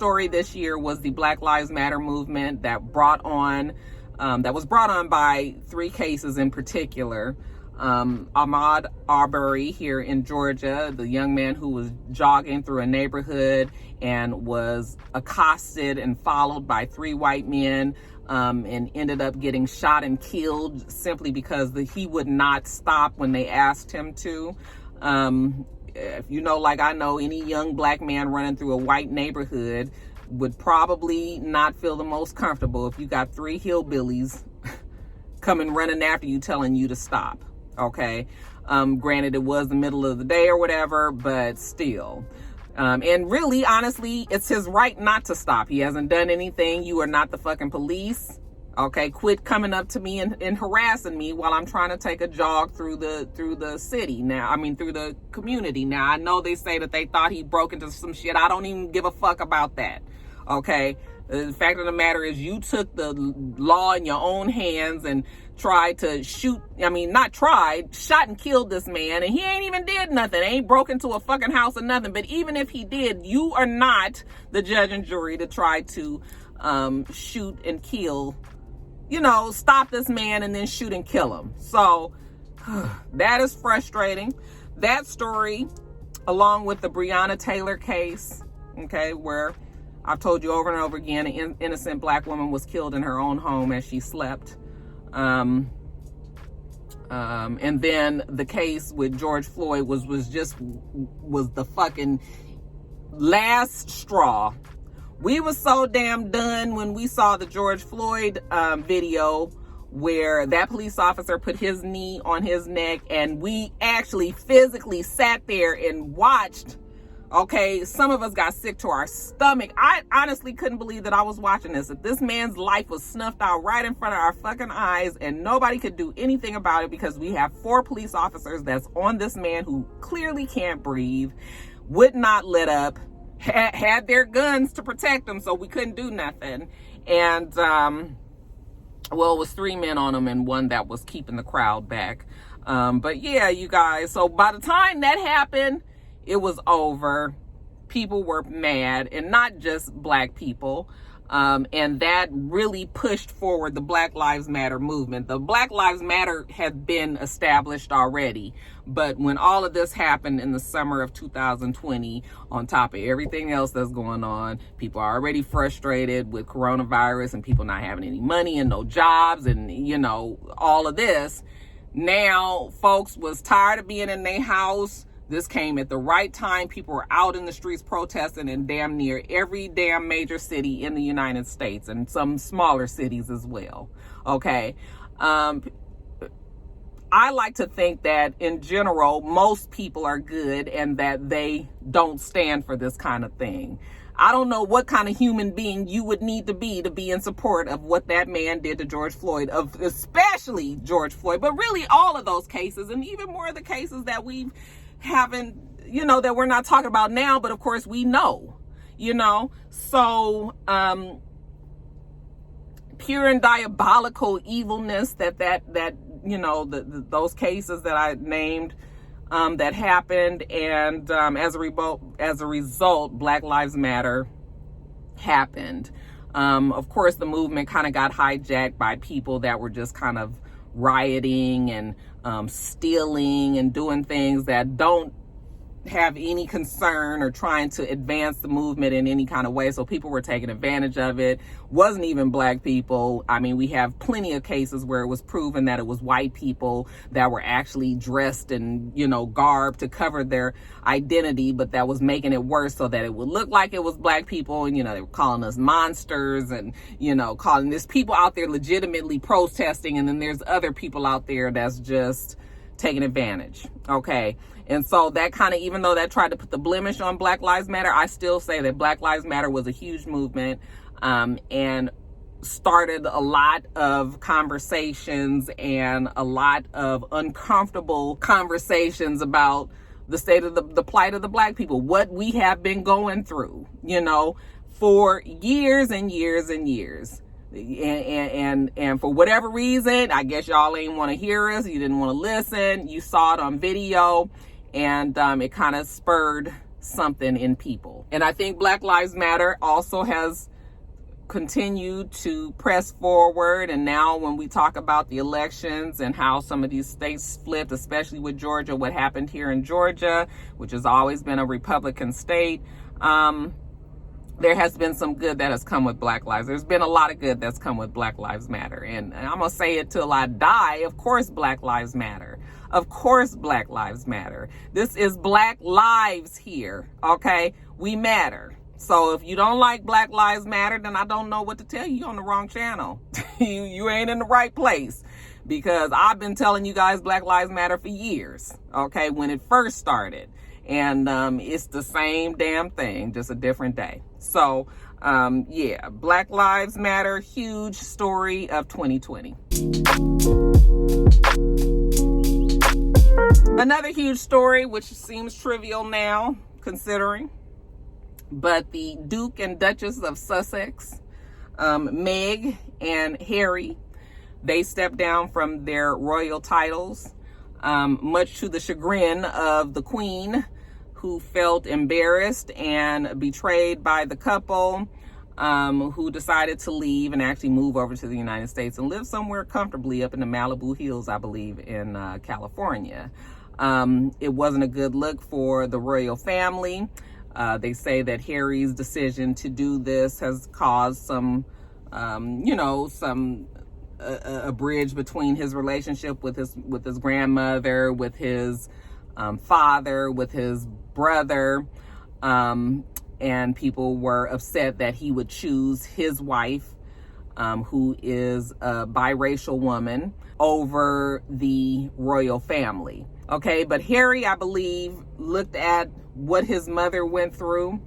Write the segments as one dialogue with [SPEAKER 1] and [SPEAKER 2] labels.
[SPEAKER 1] story this year was the Black Lives Matter movement that was brought on by 3 cases in particular. Ahmaud Arbery here in Georgia, the young man who was jogging through a neighborhood and was accosted and followed by 3 white men, and ended up getting shot and killed simply because he would not stop when they asked him to. If you know, like I know, any young black man running through a white neighborhood would probably not feel the most comfortable if you got 3 hillbillies coming running after you telling you to stop. Okay. Granted, it was the middle of the day or whatever, but still. And really, honestly, it's his right not to stop. He hasn't done anything. You are not the fucking police. Okay. Quit coming up to me and harassing me while I'm trying to take a jog through the city now. I mean, through the community. Now, I know they say that they thought he broke into some shit. I don't even give a fuck about that. Okay. The fact of the matter is you took the law in your own hands and tried to shot and killed this man, and he ain't even did nothing. Ain't broke into a fucking house or nothing. But even if he did, you are not the judge and jury to try to shoot and kill, stop this man and then shoot and kill him. So that is frustrating. That story, along with the Breonna Taylor case, okay, where I've told you over and over again, an innocent black woman was killed in her own home as she slept. And then the case with George Floyd was the fucking last straw. We were so damn done when we saw the George Floyd video where that police officer put his knee on his neck, and we actually physically sat there and watched. Okay, some of us got sick to our stomach. I honestly couldn't believe that I was watching this. That this man's life was snuffed out right in front of our fucking eyes, and nobody could do anything about it because we have 4 police officers that's on this man who clearly can't breathe, would not let up, had their guns to protect him, so we couldn't do nothing. And, it was 3 men on him and 1 that was keeping the crowd back. But yeah, you guys, so by the time that happened, it was over. People were mad, and not just black people. And that really pushed forward the Black Lives Matter movement. The Black Lives Matter had been established already, but when all of this happened in the summer of 2020, on top of everything else that's going on, people are already frustrated with coronavirus and people not having any money and no jobs and, all of this. Now, folks was tired of being in their house. This came at the right time. People were out in the streets protesting in damn near every damn major city in the United States, and some smaller cities as well. Okay. I like to think that in general, most people are good and that they don't stand for this kind of thing. I don't know what kind of human being you would need to be in support of what that man did to George Floyd, especially George Floyd, but really all of those cases, and even more of the cases that we've haven't, that we're not talking about now, but of course we know, so pure and diabolical evilness that those cases that I named that happened, and as a result, Black Lives Matter happened. Of course, the movement kind of got hijacked by people that were just kind of rioting and stealing and doing things that don't have any concern or trying to advance the movement in any kind of way. So people were taking advantage of it. Wasn't even black people. I mean, we have plenty of cases where it was proven that it was white people that were actually dressed in, garb to cover their identity, but that was making it worse so that it would look like it was black people. And, they were calling us monsters and, calling there's people out there legitimately protesting. And then there's other people out there that's just taking advantage. Okay. And so that kind of, even though that tried to put the blemish on Black Lives Matter, I still say that Black Lives Matter was a huge movement, and started a lot of conversations and a lot of uncomfortable conversations about the state of the plight of the black people, what we have been going through, for years and years and years. And for whatever reason, I guess y'all ain't want to hear us. You didn't want to listen. You saw it on video. And it kind of spurred something in people. And I think Black Lives Matter also has continued to press forward. And now when we talk about the elections and how some of these states flipped, especially with Georgia, what happened here in Georgia, which has always been a Republican state, there has been some good that has come with Black Lives. There's been a lot of good that's come with Black Lives Matter. And I'm going to say it till I die. Of course, Black Lives Matter. Of course, Black Lives Matter. This is Black Lives here. Okay? We matter. So if you don't like Black Lives Matter, then I don't know what to tell you. You're on the wrong channel. you ain't in the right place, because I've been telling you guys Black Lives Matter for years. Okay? When it first started. And it's the same damn thing, just a different day. So, yeah, Black Lives Matter, huge story of 2020. Another huge story, which seems trivial now, considering, but the Duke and Duchess of Sussex, Meg and Harry, they stepped down from their royal titles, much to the chagrin of the Queen, who felt embarrassed and betrayed by the couple, who decided to leave and actually move over to the United States and live somewhere comfortably up in the Malibu Hills, I believe, in California. It wasn't a good look for the royal family. They say that Harry's decision to do this has caused some, a bridge between his relationship with his grandmother, with his father, with his brother, and people were upset that he would choose his wife, who is a biracial woman, over the royal family. Okay, but Harry, I believe, looked at what his mother went through.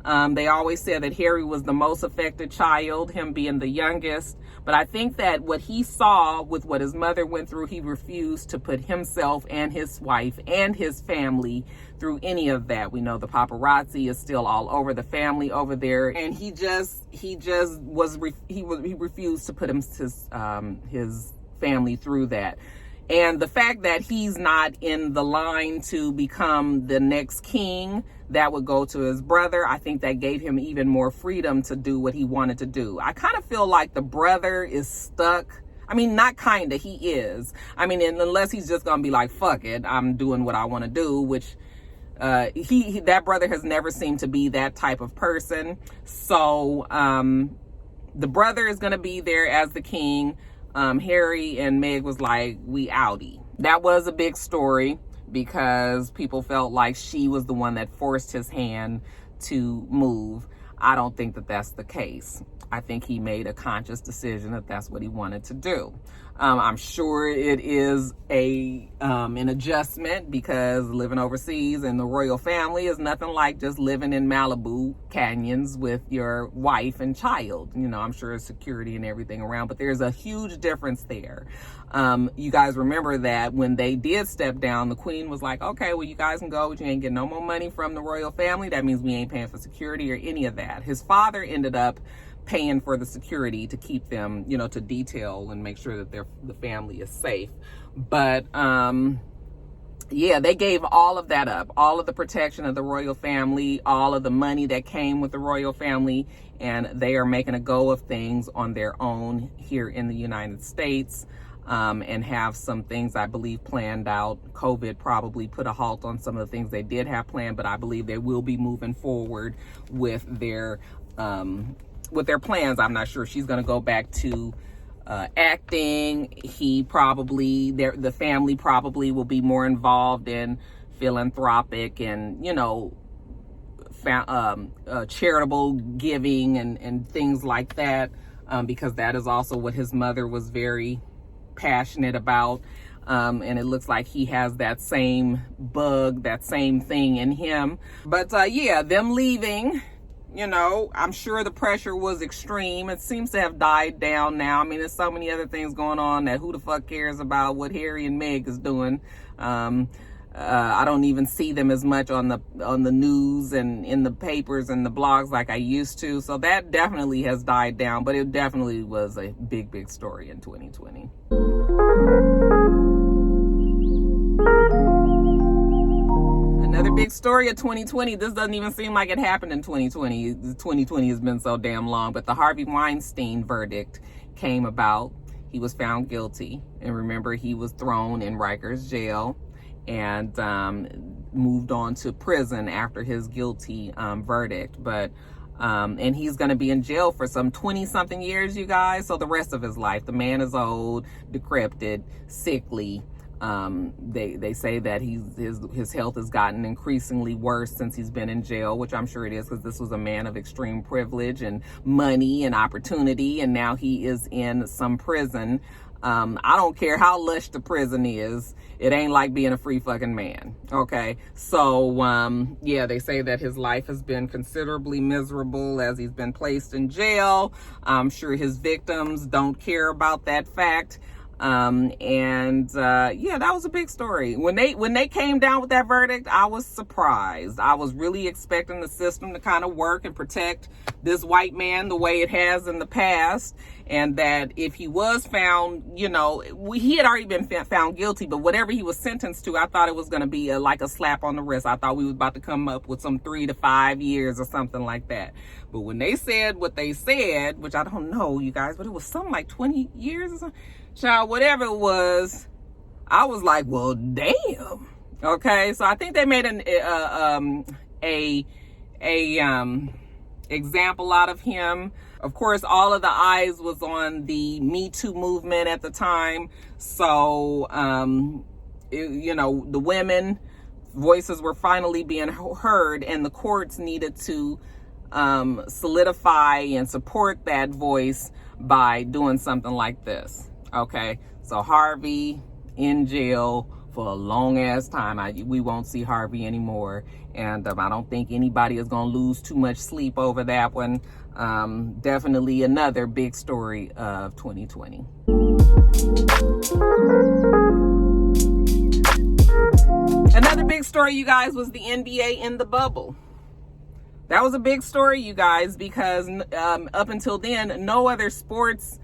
[SPEAKER 1] They always said that Harry was the most affected child, him being the youngest. But I think that what he saw with what his mother went through, he refused to put himself and his wife and his family through any of that. We know the paparazzi is still all over the family over there, and he refused to put his family through that. And the fact that he's not in the line to become the next king, that would go to his brother. I think that gave him even more freedom to do what he wanted to do. I kind of feel like the brother is stuck. I mean, not kind of, he is. I mean, unless he's just going to be like, fuck it, I'm doing what I want to do, which that brother has never seemed to be that type of person. So the brother is going to be there as the king. Harry and Meg was like, we outie. That was a big story, because people felt like she was the one that forced his hand to move. I don't think that that's the case. I think he made a conscious decision that that's what he wanted to do. I'm sure it is an adjustment, because living overseas in the royal family is nothing like just living in Malibu canyons with your wife and child. You know, I'm sure it's security and everything around, but there's a huge difference there. You guys remember that when they did step down, the Queen was like, okay, well, you guys can go, but you ain't getting no more money from the royal family. That means we ain't paying for security or any of that. His father ended up paying for the security to keep them, you know, to detail and make sure that the family is safe. But yeah, they gave all of that up, all of the protection of the royal family, all of the money that came with the royal family, and they are making a go of things on their own here in the United States, and have some things, I believe, planned out. COVID probably put a halt on some of the things they did have planned, but I believe they will be moving forward with their plans. I'm not sure if she's going to go back to acting. The family probably will be more involved in philanthropic and, you know, charitable giving and things like that, because that is also what his mother was very passionate about. And it looks like he has that same bug, that same thing in him. But yeah, them leaving, you know, I'm sure the pressure was extreme. It seems to have died down now. I mean, there's so many other things going on that who the fuck cares about what Harry and Meg is doing. I don't even see them as much on the news and in the papers and the blogs like I used to. So that definitely has died down, but it definitely was a big, big story in 2020. Another big story of 2020. This doesn't even seem like it happened in 2020. 2020 has been so damn long. But the Harvey Weinstein verdict came about. He was found guilty. And remember, he was thrown in Rikers jail and moved on to prison after his guilty verdict. But and he's going to be in jail for some 20-something years, you guys. So the rest of his life. The man is old, decrepit, sickly. They say that his health has gotten increasingly worse since he's been in jail, which I'm sure it is, because this was a man of extreme privilege and money and opportunity, and now he is in some prison. I don't care how lush the prison is, it ain't like being a free fucking man. Okay, so yeah, they say that his life has been considerably miserable as he's been placed in jail. I'm sure his victims don't care about that fact. Yeah, that was a big story. When they came down with that verdict, I was surprised. I was really expecting the system to kind of work and protect this white man the way it has in the past, and that if he was found, you know, he had already been found guilty, but whatever he was sentenced to, I thought it was going to be like a slap on the wrist. I thought we was about to come up with some 3 to 5 years or something like that. But when they said what they said, which I don't know, you guys, but it was something like 20 years or something. Child, whatever it was, I was like, well, damn. Okay, so I think they made an example out of him. Of course, all of the eyes was on the Me Too movement at the time. So, you know, the women voices were finally being heard, and the courts needed to solidify and support that voice by doing something like this. Okay, so Harvey in jail for a long ass time. We won't see Harvey anymore, and I don't think anybody is gonna lose too much sleep over that one. Definitely another big story of 2020. Another big story, you guys, was the NBA in the bubble. That was a big story, you guys, because up until then, no other sports,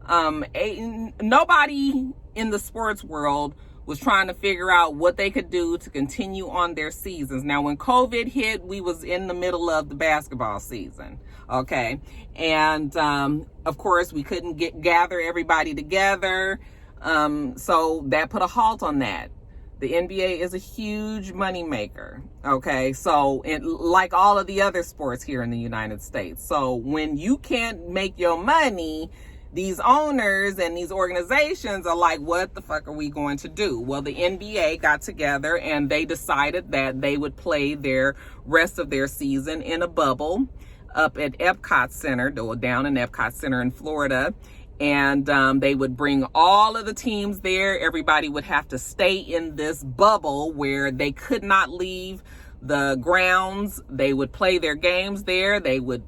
[SPEAKER 1] nobody in the sports world was trying to figure out what they could do to continue on their seasons. Now, when COVID hit, we was in the middle of the basketball season, okay? And, of course, we couldn't gather everybody together, so that put a halt on that. The NBA is a huge moneymaker, okay? So, like all of the other sports here in the United States. So, when you can't make your money, these owners and these organizations are like, what the fuck are we going to do? Well, the NBA got together and they decided that they would play their rest of their season in a bubble up at Epcot Center, or down in Epcot Center in Florida. And they would bring all of the teams there. Everybody would have to stay in this bubble where they could not leave the grounds. They would play their games there. They would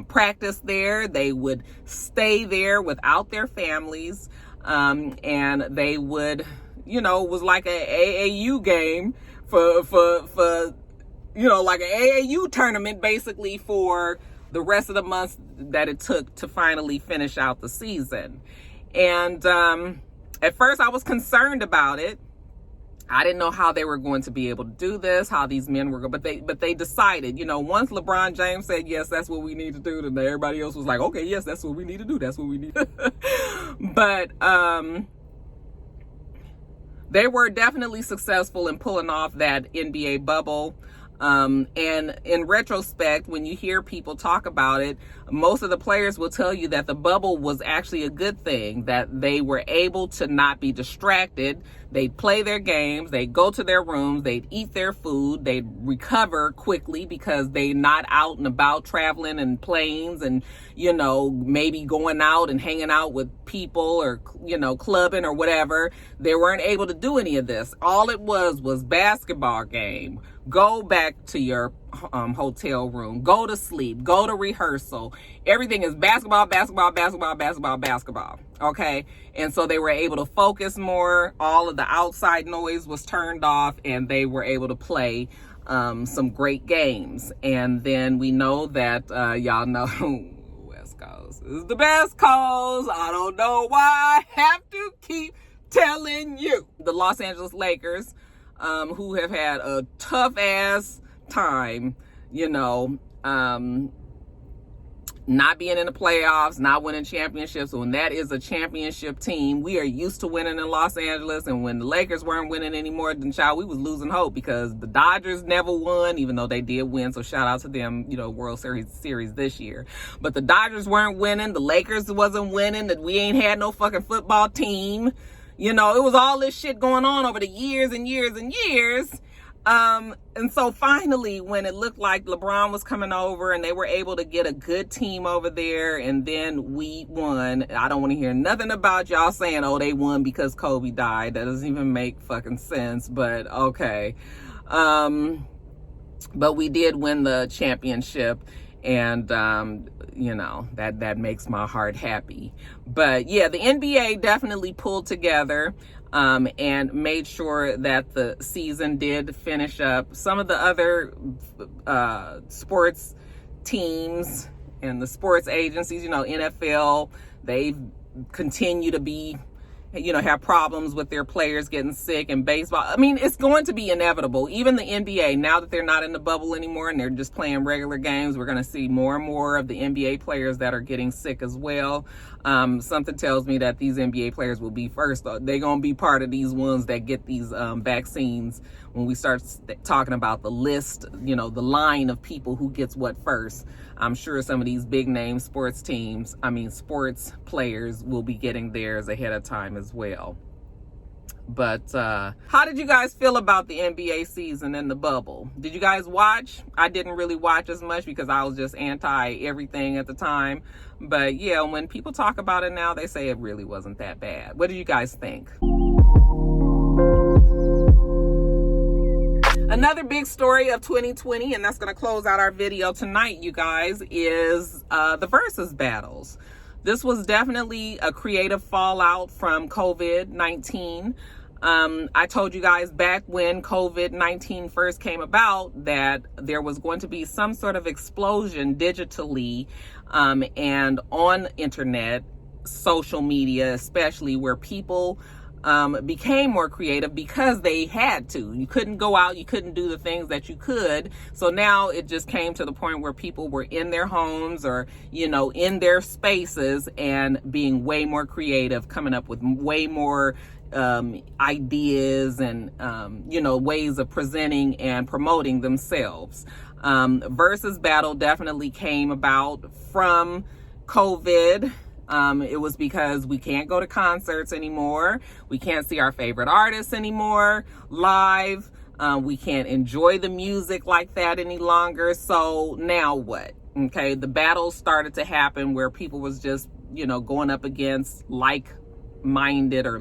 [SPEAKER 1] practice there. They would stay there without their families. And they would, you know, it was like a AAU game for you know, like an AAU tournament basically for the rest of the months that it took to finally finish out the season. And at first I was concerned about it. I didn't know how they were going to be able to do this, how these men were going, but they decided, you know, once LeBron James said, yes, that's what we need to do, then everybody else was like, okay, yes, that's what we need to do. That's what we need. But they were definitely successful in pulling off that NBA bubble. And in retrospect, when you hear people talk about it, most of the players will tell you that the bubble was actually a good thing, that they were able to not be distracted. They'd play their games, they'd go to their rooms, they'd eat their food, they'd recover quickly because they're not out and about traveling in planes and, you know, maybe going out and hanging out with people or, you know, clubbing or whatever. They weren't able to do any of this. All it was basketball game. Go back to your hotel room, go to sleep, go to rehearsal. Everything is basketball, basketball, basketball, basketball, basketball. Okay. And so they were able to focus more. All of the outside noise was turned off and they were able to play some great games. And then we know that y'all know West Coast is the best coast. I don't know why I have to keep telling you. The Los Angeles Lakers who have had a tough ass time, you know, not being in the playoffs, not winning championships. When that is a championship team, we are used to winning in Los Angeles. And when the Lakers weren't winning anymore, then child, we was losing hope, because the Dodgers never won, even though they did win. So shout out to them, you know, World Series this year. But the Dodgers weren't winning. The Lakers wasn't winning. That we ain't had no fucking football team. You know, it was all this shit going on over the years and years and years. And so finally, when it looked like LeBron was coming over and they were able to get a good team over there, and then we won. I don't want to hear nothing about y'all saying, oh, they won because Kobe died. That doesn't even make fucking sense, but okay. But we did win the championship, and you know, that makes my heart happy. But yeah, the NBA definitely pulled together and made sure that the season did finish up. Some of the other sports teams and the sports agencies, you know, NFL, they continue to be, you know, have problems with their players getting sick. And baseball, I mean, it's going to be inevitable. Even the NBA, now that they're not in the bubble anymore and they're just playing regular games, we're going to see more and more of the NBA players that are getting sick as well. Something tells me that these NBA players will be first. They're going to be part of these ones that get these vaccines when we start talking about the list, you know, the line of people who gets what first. I'm sure some of these big name sports players will be getting theirs ahead of time as well. But how did you guys feel about the NBA season and the bubble? Did you guys watch? I didn't really watch as much because I was just anti everything at the time. But yeah, when people talk about it now, they say it really wasn't that bad. What do you guys think? Another big story of 2020, and that's going to close out our video tonight, you guys, is the VERZUZ battles. This was definitely a creative fallout from COVID-19. I told you guys back when COVID-19 first came about that there was going to be some sort of explosion digitally and on internet, social media especially, where people became more creative because they had to. You couldn't go out, you couldn't do the things that you could. So now it just came to the point where people were in their homes or, you know, in their spaces and being way more creative, coming up with way more ideas and, you know, ways of presenting and promoting themselves. VERZUZ battle definitely came about from COVID. It was because we can't go to concerts anymore. We can't see our favorite artists anymore live. We can't enjoy the music like that any longer. So now what? Okay, the battles started to happen where people was just, you know, going up against like-minded or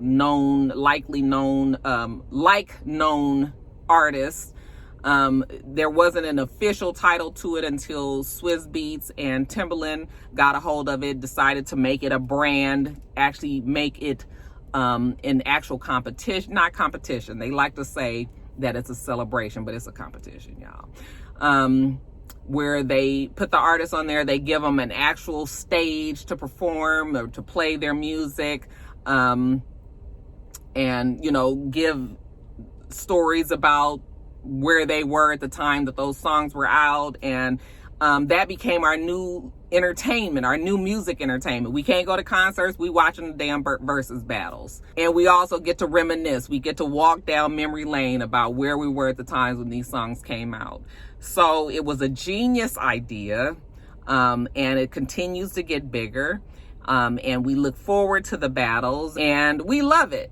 [SPEAKER 1] known artists. There wasn't an official title to it until Swizz Beatz and Timbaland got a hold of it, decided to make it a brand, actually make it an actual competition, not competition. They like to say that it's a celebration, but it's a competition, y'all. Where they put the artists on there, they give them an actual stage to perform or to play their music, and, you know, give stories about where they were at the time that those songs were out. And that became our new entertainment, our new music entertainment. We can't go to concerts, we watching the damn VERZUZ battles. And we also get to reminisce, we get to walk down memory lane about where we were at the times when these songs came out. So it was a genius idea, and it continues to get bigger, and we look forward to the battles and we love it.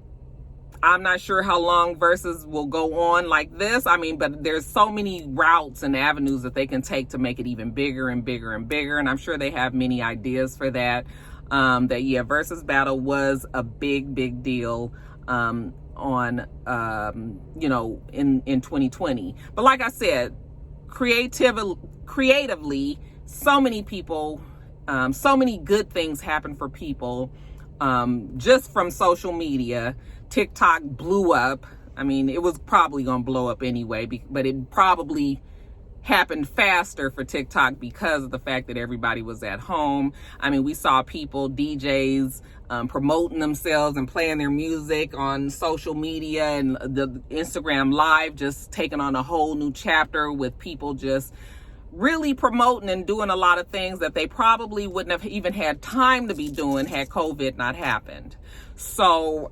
[SPEAKER 1] I'm not sure how long VERZUZ will go on like this. I mean, but there's so many routes and avenues that they can take to make it even bigger and bigger and bigger. And I'm sure they have many ideas for that. Yeah, VERZUZ battle was a big deal on, you know, in 2020. But like I said, creatively, so many people, so many good things happen for people just from social media. TikTok blew up. I mean, it was probably going to blow up anyway, but it probably happened faster for TikTok because of the fact that everybody was at home. I mean, we saw people, DJs, promoting themselves and playing their music on social media, and the Instagram Live just taking on a whole new chapter with people just really promoting and doing a lot of things that they probably wouldn't have even had time to be doing had COVID not happened. So,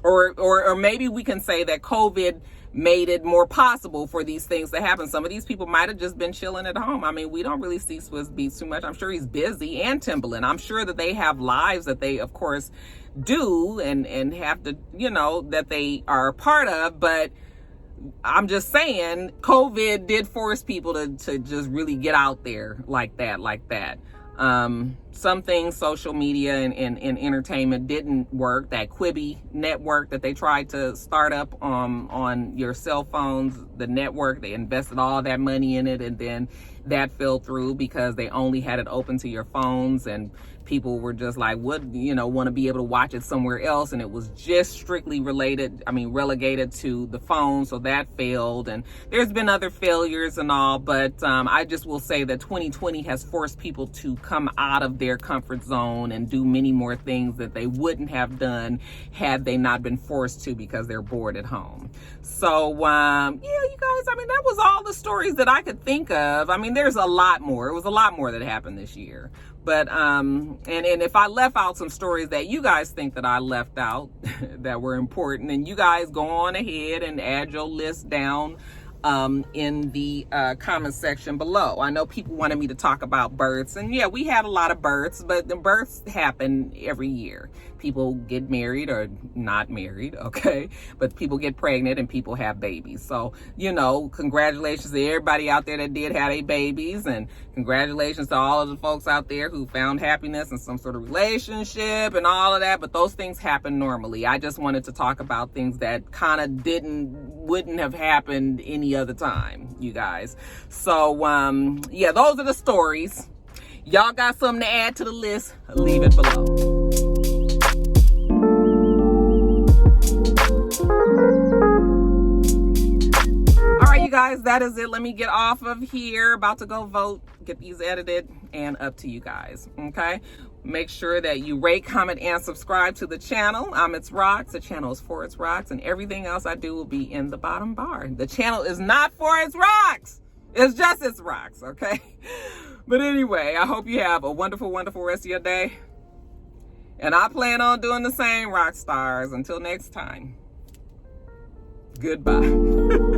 [SPEAKER 1] or maybe we can say that COVID made it more possible for these things to happen. Some of these people might have just been chilling at home. I mean, we don't really see Swiss Beats too much. I'm sure he's busy, and Timbaland. I'm sure that they have lives that they, of course, do and have to, you know, that they are a part of. But I'm just saying, COVID did force people to just really get out there like that. Some things, social media and entertainment didn't work. That Quibi network that they tried to start up on your cell phones, the network, they invested all that money in it, and then that fell through because they only had it open to your phones, and people were just like, would, you know, want to be able to watch it somewhere else, and it was just strictly relegated to the phone, so that failed. And there's been other failures and all, but I just will say that 2020 has forced people to come out of their comfort zone and do many more things that they wouldn't have done had they not been forced to, because they're bored at home. So yeah, you guys, I mean, that was all the stories that I could think of. I mean, there's a lot more. It was a lot more that happened this year. But and if I left out some stories that you guys think that I left out that were important, then you guys go on ahead and add your list down in the comment section below. I know people wanted me to talk about births, and yeah, we had a lot of births, but the births happen every year. People get married or not married, okay? But people get pregnant and people have babies. So, you know, congratulations to everybody out there that did have their babies, and congratulations to all of the folks out there who found happiness in some sort of relationship and all of that. But those things happen normally. I just wanted to talk about things that kind of wouldn't have happened any other time, you guys. So, yeah, those are the stories. Y'all got something to add to the list? Leave it below. Guys, that is it. Let me get off of here. About to go vote, get these edited, and up to you guys. Okay, make sure that you rate, comment, and subscribe to the channel. It's Rox. The channel is for It's Rox, and everything else I do will be in the bottom bar. The channel is not for It's Rox. It's just It's Rox. Okay. But anyway, I hope you have a wonderful, wonderful rest of your day, and I plan on doing the same, Roxstars. Until next time, goodbye.